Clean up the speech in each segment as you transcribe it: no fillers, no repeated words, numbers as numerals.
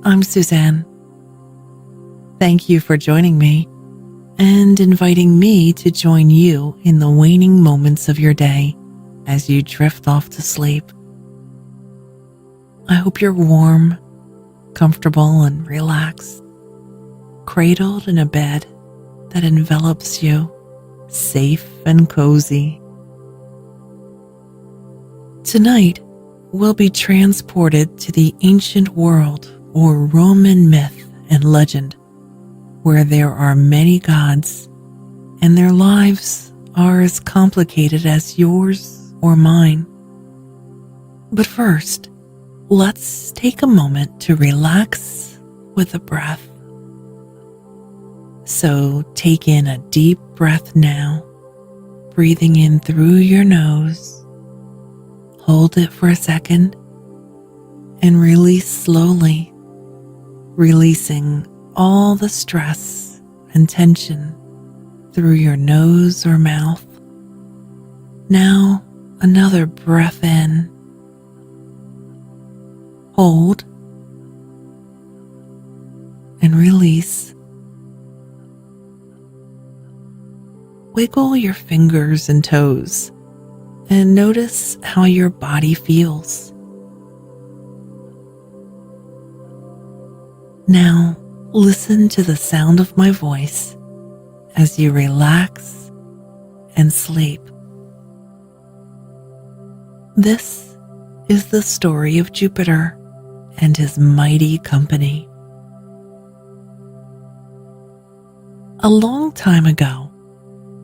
I'm Suzanne. Thank you for joining me and inviting me to join you in the waning moments of your day as you drift off to sleep. I hope you're warm, comfortable, and relaxed, cradled in a bed that envelops you, safe and cozy. Tonight, we'll be transported to the ancient world or Roman myth and legend, where there are many gods and their lives are as complicated as yours or mine. But first, let's take a moment to relax with a breath. So take in a deep breath now, breathing in through your nose. Hold it for a second and release slowly, releasing all the stress and tension through your nose or mouth. Now, another breath in. Hold and release. Wiggle your fingers and toes and notice how your body feels. Now, listen to the sound of my voice as you relax and sleep. This is the story of Jupiter and his mighty company. A long time ago,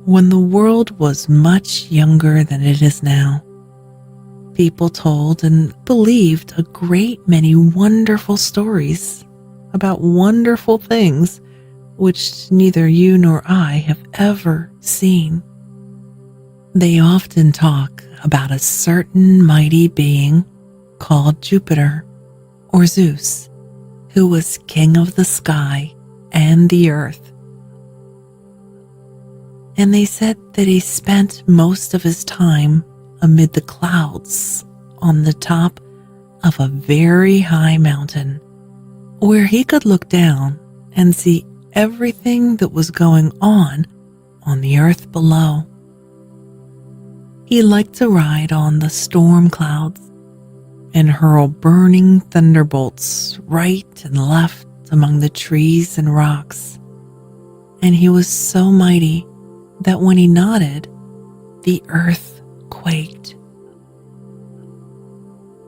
when the world was much younger than it is now, people told and believed a great many wonderful stories about wonderful things which neither you nor I have ever seen. They often talk about a certain mighty being called Jupiter or Zeus, who was king of the sky and the earth. And they said that he spent most of his time amid the clouds on the top of a very high mountain, where he could look down and see everything that was going on the earth below. He liked to ride on the storm clouds and hurl burning thunderbolts right and left among the trees and rocks. And he was so mighty that when he nodded, the earth quaked.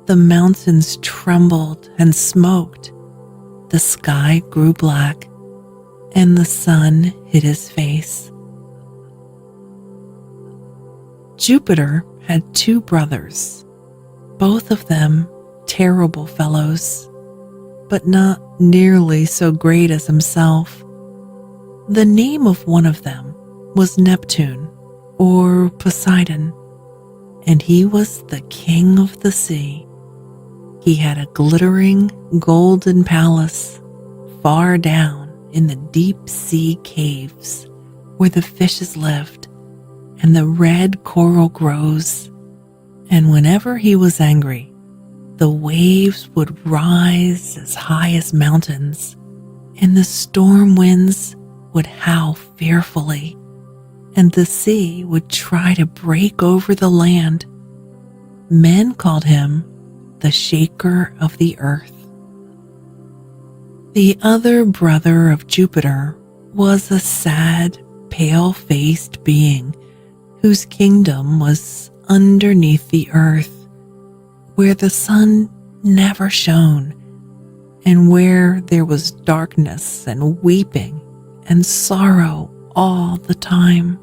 The mountains trembled and smoked. The sky grew black, and the sun hid his face. Jupiter had two brothers, both of them terrible fellows, but not nearly so great as himself. The name of one of them was Neptune, or Poseidon, and he was the king of the sea. He had a glittering golden palace far down in the deep sea caves where the fishes lived and the red coral grows. And whenever he was angry, the waves would rise as high as mountains, and the storm winds would howl fearfully, and the sea would try to break over the land. Men called him the shaker of the earth. The other brother of Jupiter was a sad, pale-faced being whose kingdom was underneath the earth, where the sun never shone, and where there was darkness and weeping and sorrow all the time.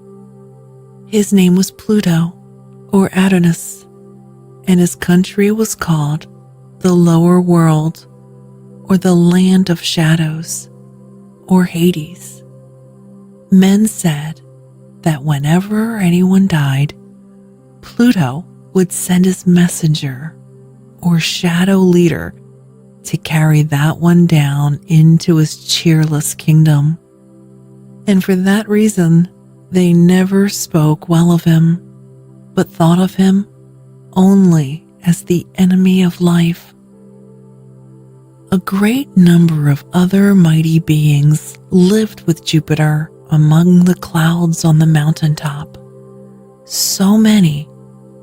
His name was Pluto, or Adonis, and his country was called the lower world, or the land of shadows, or Hades. Men said that whenever anyone died, Pluto would send his messenger, or shadow leader, to carry that one down into his cheerless kingdom. And for that reason, they never spoke well of him, but thought of him only as the enemy of life. A great number of other mighty beings lived with Jupiter among the clouds on the mountaintop. So many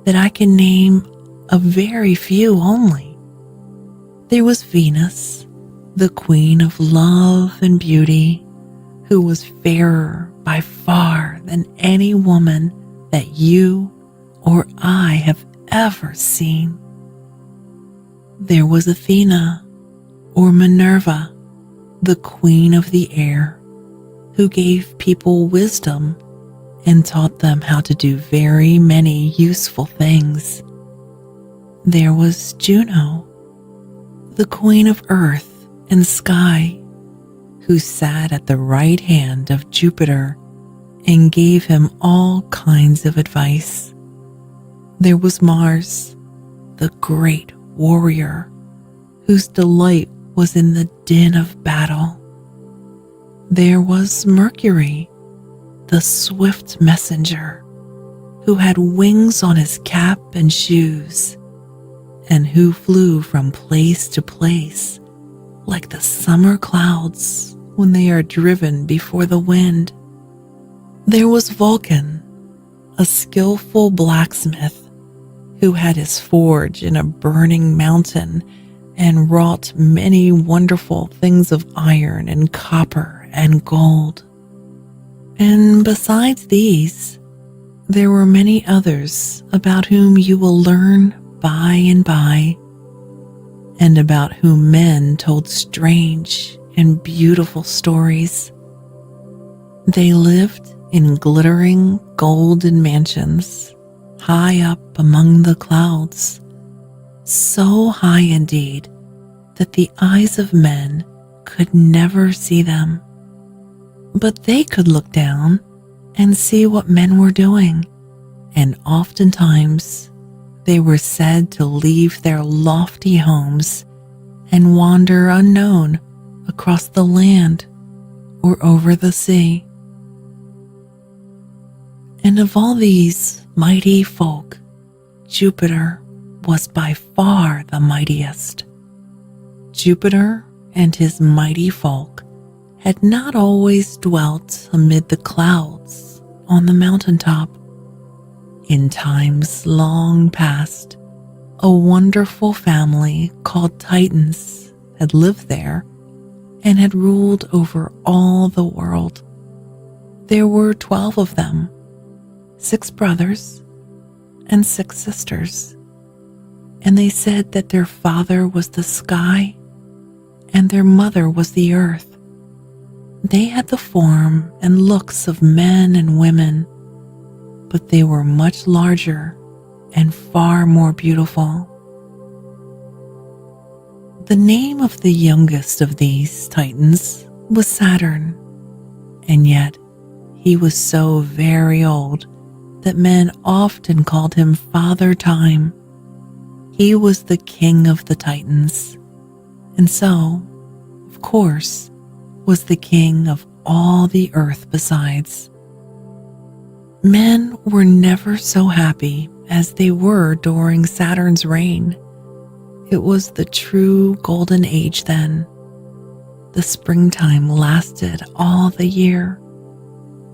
that I can name a very few only. There was Venus, the queen of love and beauty, who was fairer by far than any woman that you or I have ever seen. There was Athena, or Minerva, the queen of the air, who gave people wisdom and taught them how to do very many useful things. There was Juno, the queen of earth and sky, who sat at the right hand of Jupiter and gave him all kinds of advice. There was Mars, the great warrior, whose delight was in the din of battle. There was Mercury, the swift messenger, who had wings on his cap and shoes, and who flew from place to place like the summer clouds when they are driven before the wind. There was Vulcan, a skillful blacksmith, who had his forge in a burning mountain and wrought many wonderful things of iron and copper and gold. And besides these, there were many others about whom you will learn by and by, and about whom men told strange and beautiful stories. They lived in glittering golden mansions high up among the clouds, so high indeed that the eyes of men could never see them. But they could look down and see what men were doing, and oftentimes they were said to leave their lofty homes and wander unknown across the land or over the sea. And of all these mighty folk, Jupiter was by far the mightiest. Jupiter and his mighty folk had not always dwelt amid the clouds on the mountaintop. In times long past, a wonderful family called Titans had lived there and had ruled over all the world. There were 12 of them, 6 brothers and 6 sisters, and they said that their father was the sky and their mother was the earth. They had the form and looks of men and women, but they were much larger and far more beautiful. The name of the youngest of these Titans was Saturn, and yet he was so very old that men often called him Father Time. He was the king of the Titans, and so, of course, was the king of all the earth besides. Men were never so happy as they were during Saturn's reign. It was the true golden age then. The springtime lasted all the year.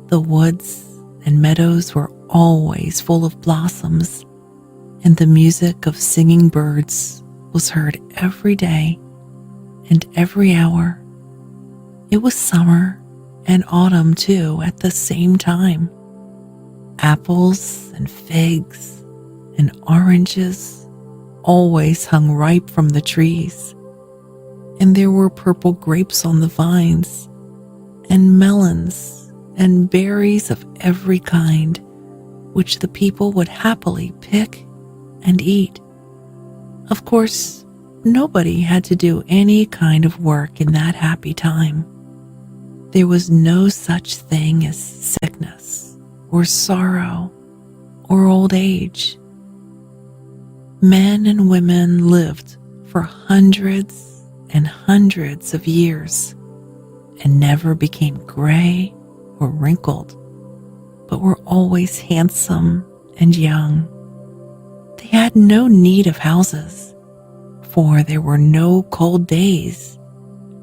The woods and meadows were always full of blossoms, and the music of singing birds was heard every day and every hour. It was summer and autumn too at the same time. Apples and figs and oranges always hung ripe from the trees, and there were purple grapes on the vines, and melons and berries of every kind, which the people would happily pick and eat. Of course, nobody had to do any kind of work in that happy time. There was no such thing as sickness or sorrow or old age. Men and women lived for hundreds and hundreds of years and never became gray or wrinkled, but were always handsome and young. They had no need of houses, therefore there were no cold days,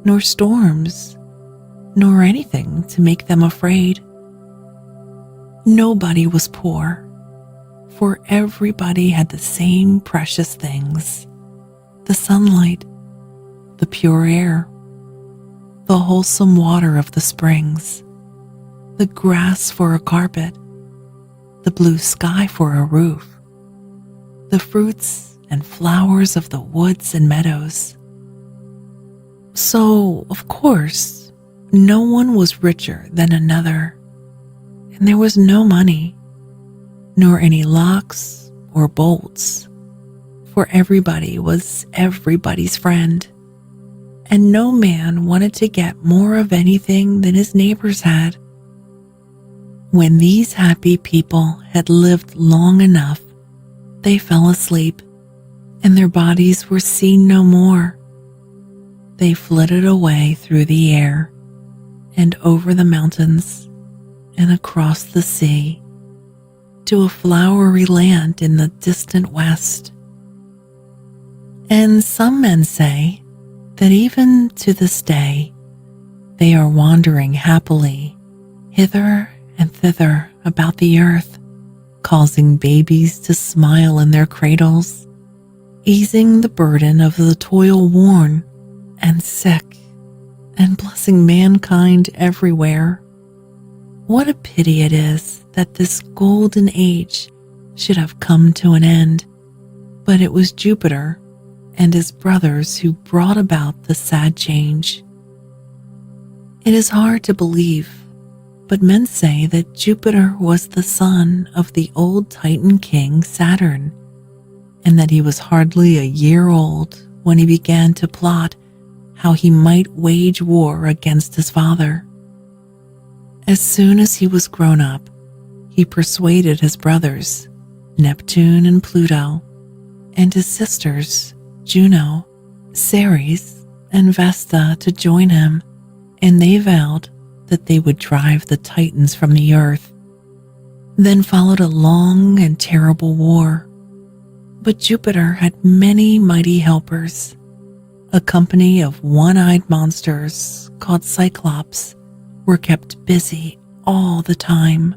nor storms, nor anything to make them afraid. Nobody was poor, for everybody had the same precious things: the sunlight, the pure air, the wholesome water of the springs, the grass for a carpet, the blue sky for a roof, the fruits and flowers of the woods and meadows. So, of course, no one was richer than another, and there was no money, nor any locks or bolts, for everybody was everybody's friend, and no man wanted to get more of anything than his neighbors had. When these happy people had lived long enough, they fell asleep, and their bodies were seen no more. They flitted away through the air, and over the mountains, and across the sea, to a flowery land in the distant west. And some men say that even to this day they are wandering happily hither and thither about the earth, causing babies to smile in their cradles, easing the burden of the toil-worn and sick, and blessing mankind everywhere. What a pity it is that this golden age should have come to an end, but it was Jupiter and his brothers who brought about the sad change. It is hard to believe, but men say that Jupiter was the son of the old Titan king Saturn, and that he was hardly a year old when he began to plot how he might wage war against his father. As soon as he was grown up, he persuaded his brothers, Neptune and Pluto, and his sisters, Juno, Ceres, and Vesta, to join him, and they vowed that they would drive the Titans from the earth. Then followed a long and terrible war. But Jupiter had many mighty helpers. A company of one-eyed monsters called Cyclops were kept busy all the time,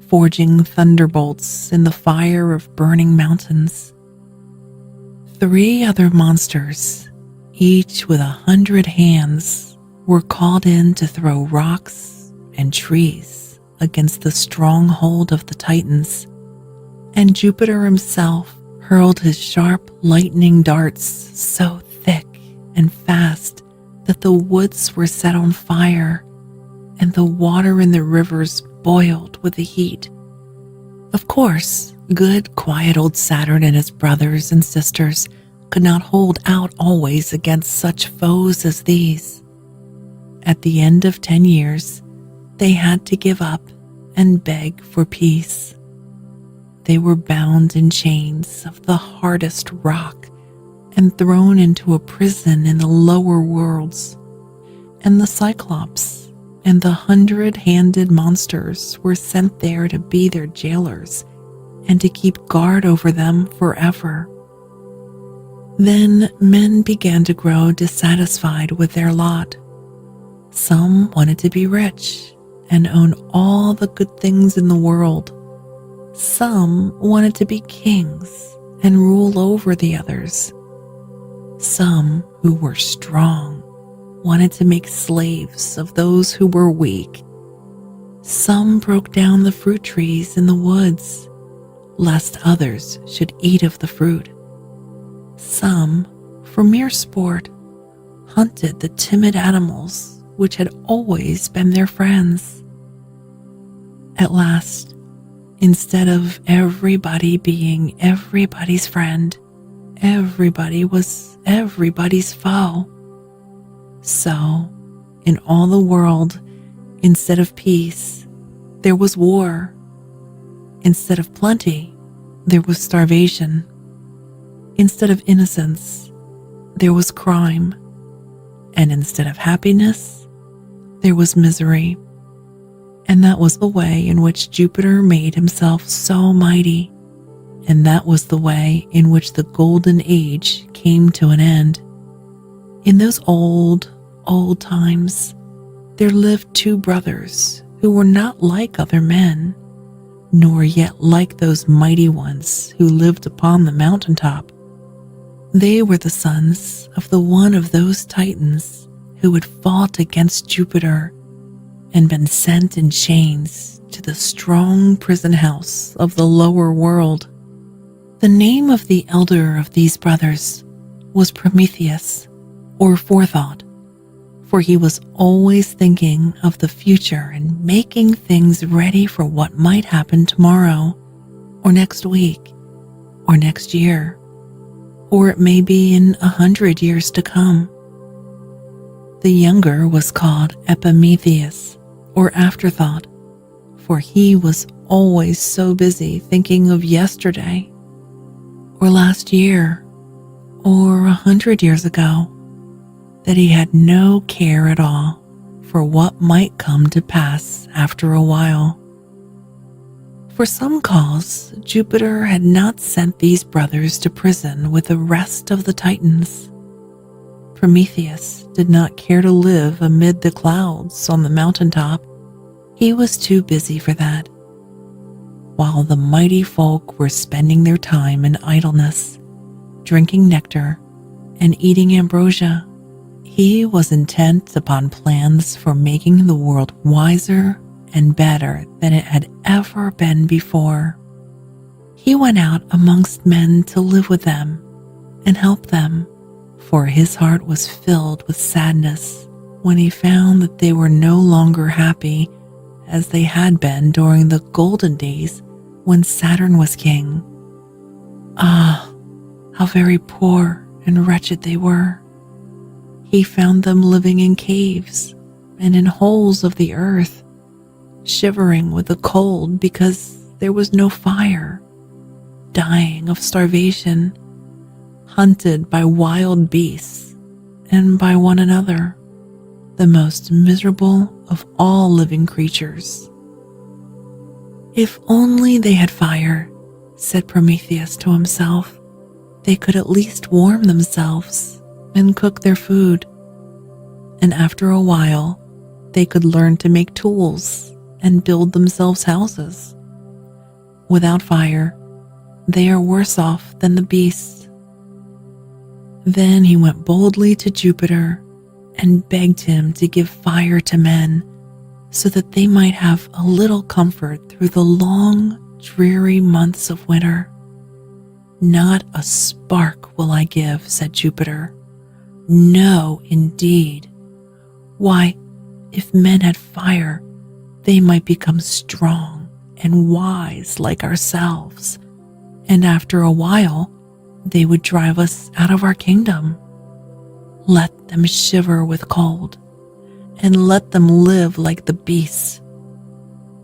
forging thunderbolts in the fire of burning mountains. 3 other monsters, each with 100 hands, were called in to throw rocks and trees against the stronghold of the Titans, and Jupiter himself hurled his sharp lightning darts so thick and fast that the woods were set on fire and the water in the rivers boiled with the heat. Of course, good, quiet old Saturn and his brothers and sisters could not hold out always against such foes as these. At the end of 10 years, they had to give up and beg for peace. They were bound in chains of the hardest rock and thrown into a prison in the lower worlds, and the Cyclops and the 100-handed monsters were sent there to be their jailers and to keep guard over them forever. Then men began to grow dissatisfied with their lot. Some wanted to be rich and own all the good things in the world. Some wanted to be kings and rule over the others. Some who were strong wanted to make slaves of those who were weak. Some broke down the fruit trees in the woods, lest others should eat of the fruit. Some, for mere sport, hunted the timid animals which had always been their friends. At last, instead of everybody being everybody's friend, everybody was everybody's foe. So, in all the world, instead of peace, there was war. Instead of plenty, there was starvation. Instead of innocence, there was crime. And instead of happiness, there was misery. And that was the way in which Jupiter made himself so mighty, and that was the way in which the Golden Age came to an end. In those old times, there lived two brothers who were not like other men, nor yet like those mighty ones who lived upon the mountaintop. They were the sons of the one of those Titans who had fought against Jupiter and been sent in chains to the strong prison house of the lower world. The name of the elder of these brothers was Prometheus, or Forethought, for he was always thinking of the future and making things ready for what might happen tomorrow, or next week, or next year, or it may be in 100 years to come. The younger was called Epimetheus, or Afterthought, for he was always so busy thinking of yesterday, or last year, or 100 years ago, that he had no care at all for what might come to pass after a while. For some cause, Jupiter had not sent these brothers to prison with the rest of the Titans. Prometheus did not care to live amid the clouds on the mountaintop. He was too busy for that. While the mighty folk were spending their time in idleness, drinking nectar, and eating ambrosia, he was intent upon plans for making the world wiser and better than it had ever been before. He went out amongst men to live with them and help them, for his heart was filled with sadness when he found that they were no longer happy as they had been during the golden days when Saturn was king. Ah, how very poor and wretched they were. He found them living in caves and in holes of the earth, shivering with the cold because there was no fire, dying of starvation, hunted by wild beasts and by one another, the most miserable of all living creatures. If only they had fire, said Prometheus to himself, they could at least warm themselves and cook their food, and after a while they could learn to make tools and build themselves houses. Without fire, they are worse off than the beasts. Then he went boldly to Jupiter and begged him to give fire to men so that they might have a little comfort through the long, dreary months of winter. Not a spark will I give, said Jupiter. No, indeed. Why, if men had fire, they might become strong and wise like ourselves, and after a while, they would drive us out of our kingdom. Let them shiver with cold, and let them live like the beasts.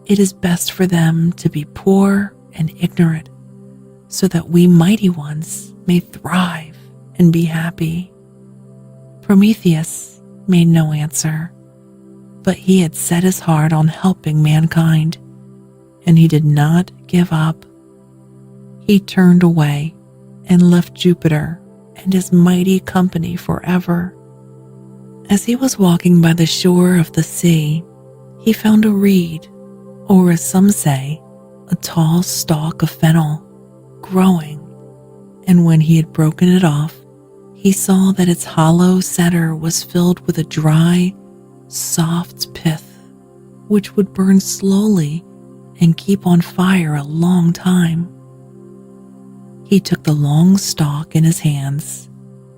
It is best for them to be poor and ignorant, so that we mighty ones may thrive and be happy. Prometheus made no answer, but he had set his heart on helping mankind, and he did not give up. He turned away and left Jupiter and his mighty company forever. As he was walking by the shore of the sea, he found a reed, or as some say, a tall stalk of fennel, growing, and when he had broken it off, he saw that its hollow center was filled with a dry, soft pith, which would burn slowly and keep on fire a long time. He took the long stalk in his hands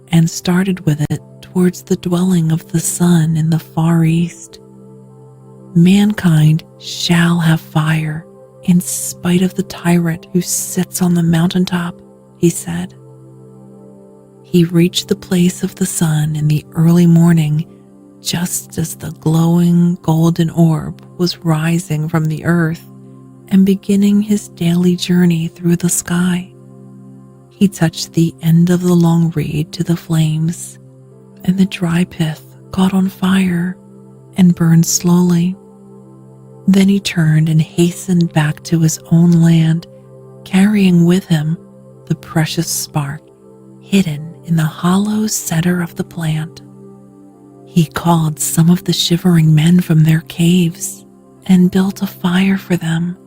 and started with it towards the dwelling of the sun in the far east. Mankind shall have fire in spite of the tyrant who sits on the mountaintop, he said. He reached the place of the sun in the early morning, just as the glowing golden orb was rising from the earth and beginning his daily journey through the sky. He touched the end of the long reed to the flames, and the dry pith caught on fire and burned slowly. Then he turned and hastened back to his own land, carrying with him the precious spark hidden in the hollow center of the plant. He called some of the shivering men from their caves and built a fire for them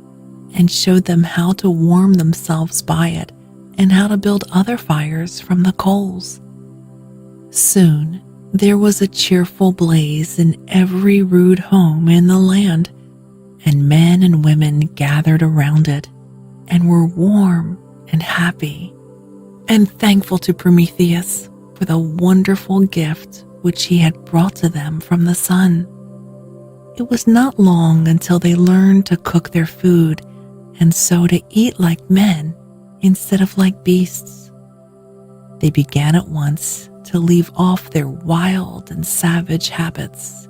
and showed them how to warm themselves by it and how to build other fires from the coals. Soon there was a cheerful blaze in every rude home in the land, and men and women gathered around it and were warm and happy and thankful to Prometheus for the wonderful gift which he had brought to them from the sun. It was not long until they learned to cook their food and so to eat like men instead of like beasts. They began at once to leave off their wild and savage habits,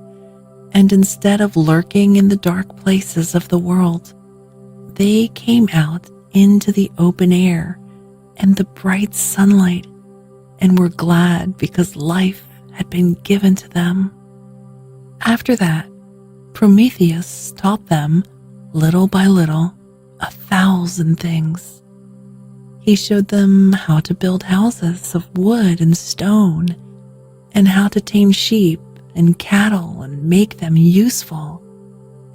and instead of lurking in the dark places of the world, they came out into the open air and the bright sunlight and were glad because life had been given to them. After that, Prometheus taught them, little by little, 1,000 things. He showed them how to build houses of wood and stone, and how to tame sheep and cattle and make them useful,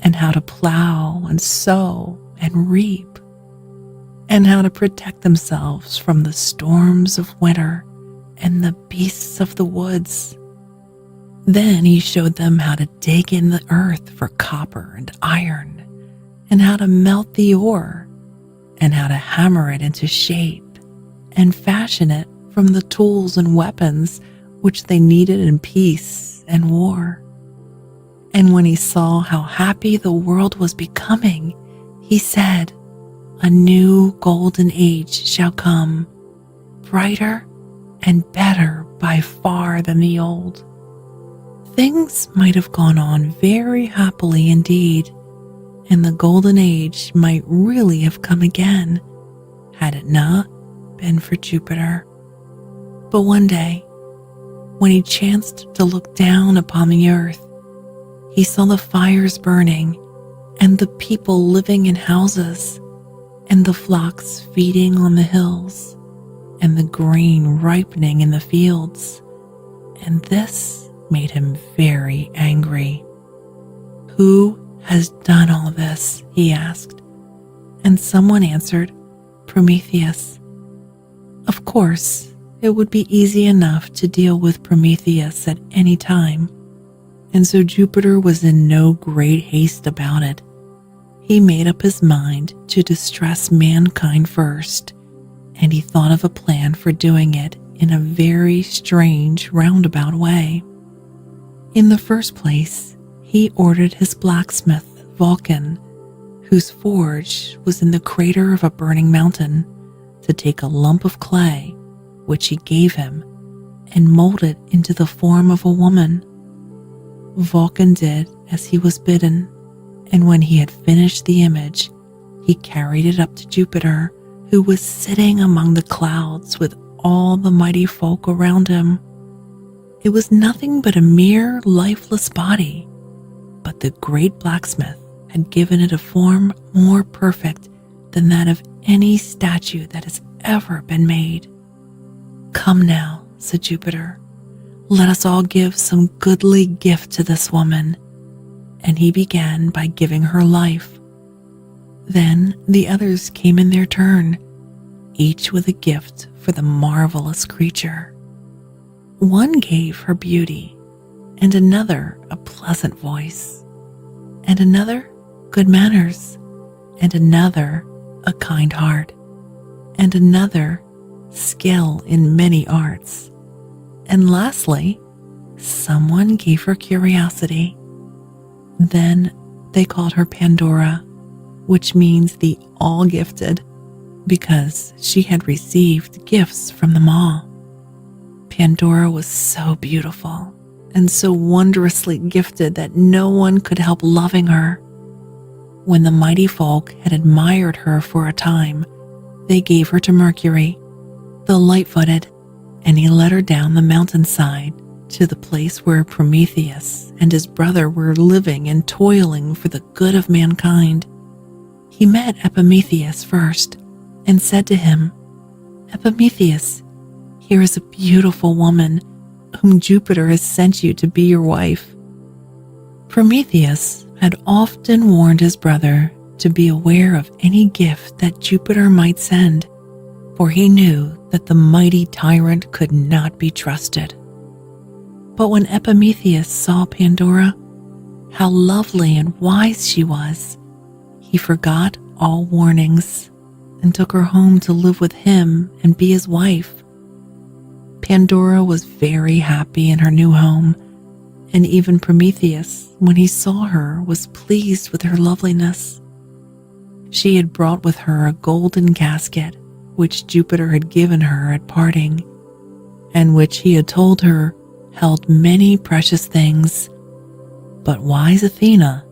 and how to plow and sow and reap, and how to protect themselves from the storms of winter and the beasts of the woods. Then he showed them how to dig in the earth for copper and iron, and how to melt the ore, and how to hammer it into shape and fashion it from the tools and weapons which they needed in peace and war. And when he saw how happy the world was becoming, he said, "A new golden age shall come, brighter and better by far than the old." Things might have gone on very happily indeed, and the golden age might really have come again, had it not been for Jupiter. But one day, when he chanced to look down upon the earth, he saw the fires burning, and the people living in houses, and the flocks feeding on the hills, and the grain ripening in the fields, and this made him very angry. "Who has done all this?" he asked, and someone answered, "Prometheus." Of course, it would be easy enough to deal with Prometheus at any time, and so Jupiter was in no great haste about it. He made up his mind to distress mankind first, and he thought of a plan for doing it in a very strange roundabout way. In the first place, he ordered his blacksmith, Vulcan, whose forge was in the crater of a burning mountain, to take a lump of clay, which he gave him, and mold it into the form of a woman. Vulcan did as he was bidden, and when he had finished the image, he carried it up to Jupiter, who was sitting among the clouds with all the mighty folk around him. It was nothing but a mere lifeless body, but the great blacksmith had given it a form more perfect than that of any statue that has ever been made. "Come now," said Jupiter, "let us all give some goodly gift to this woman." And he began by giving her life. Then the others came in their turn, each with a gift for the marvelous creature. One gave her beauty, and another a pleasant voice, and another good manners, and another a kind heart, and another skill in many arts, and lastly, someone gave her curiosity. Then they called her Pandora, which means the all-gifted, because she had received gifts from them all. Pandora was so beautiful and so wondrously gifted that no one could help loving her. When the mighty folk had admired her for a time, they gave her to Mercury, the light-footed, and he led her down the mountainside to the place where Prometheus and his brother were living and toiling for the good of mankind. He met Epimetheus first, and said to him, "Epimetheus, here is a beautiful woman whom Jupiter has sent you to be your wife." Prometheus had often warned his brother to be aware of any gift that Jupiter might send, for he knew that the mighty tyrant could not be trusted. But when Epimetheus saw Pandora, how lovely and wise she was, he forgot all warnings and took her home to live with him and be his wife. Pandora was very happy in her new home, and even Prometheus, when he saw her, was pleased with her loveliness. She had brought with her a golden casket, which Jupiter had given her at parting, and which he had told her held many precious things. But wise Athena,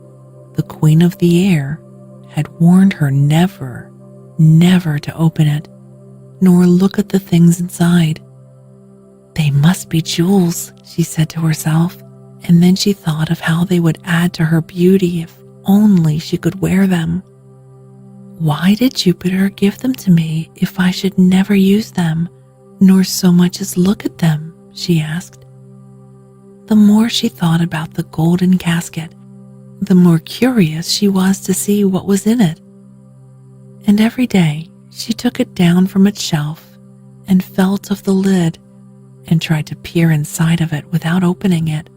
the queen of the air, had warned her never to open it, nor look at the things inside. "They must be jewels," she said to herself, and then she thought of how they would add to her beauty if only she could wear them. "Why did Jupiter give them to me if I should never use them, nor so much as look at them?" she asked. The more she thought about the golden casket, the more curious she was to see what was in it. And every day she took it down from its shelf and felt of the lid and tried to peer inside of it without opening it.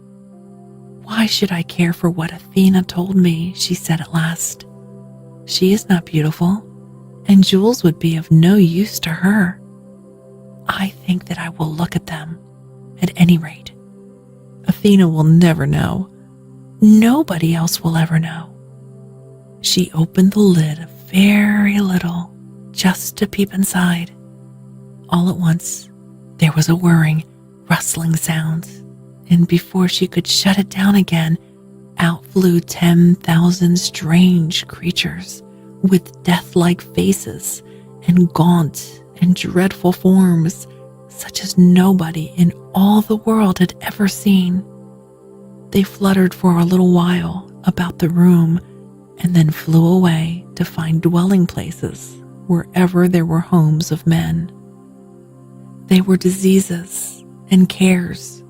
"Why should I care for what Athena told me?" she said at last. "She is not beautiful, and jewels would be of no use to her. I think that I will look at them, at any rate. Athena will never know. Nobody else will ever know." She opened the lid very little, just to peep inside. All at once, there was a whirring, rustling sound, and before she could shut it down again, out flew 10,000 strange creatures with death-like faces and gaunt and dreadful forms, such as nobody in all the world had ever seen. They fluttered for a little while about the room and then flew away to find dwelling places wherever there were homes of men. They were diseases and cares,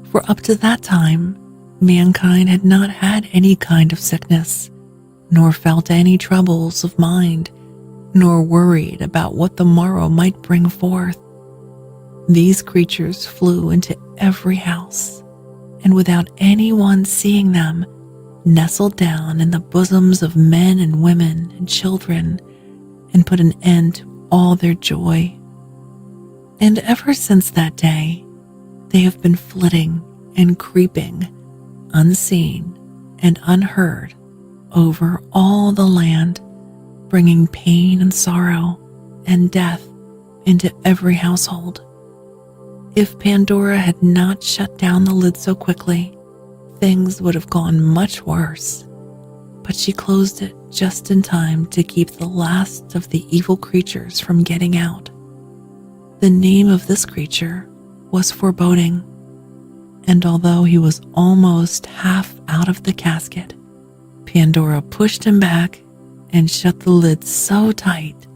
for up to that time, mankind had not had any kind of sickness, nor felt any troubles of mind, nor worried about what the morrow might bring forth. These creatures flew into every house, and without anyone seeing them, nestled down in the bosoms of men and women and children, and put an end to all their joy. And ever since that day, they have been flitting and creeping, unseen and unheard, over all the land, bringing pain and sorrow and death into every household. If Pandora had not shut down the lid so quickly, things would have gone much worse, but she closed it just in time to keep the last of the evil creatures from getting out. The name of this creature was Foreboding, and although he was almost half out of the casket, Pandora pushed him back and shut the lid so tight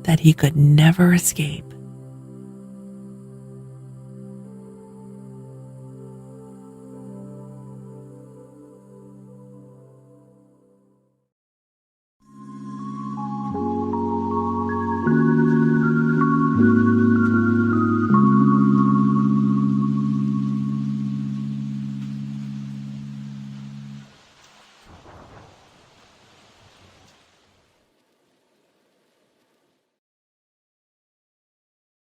that he could never escape.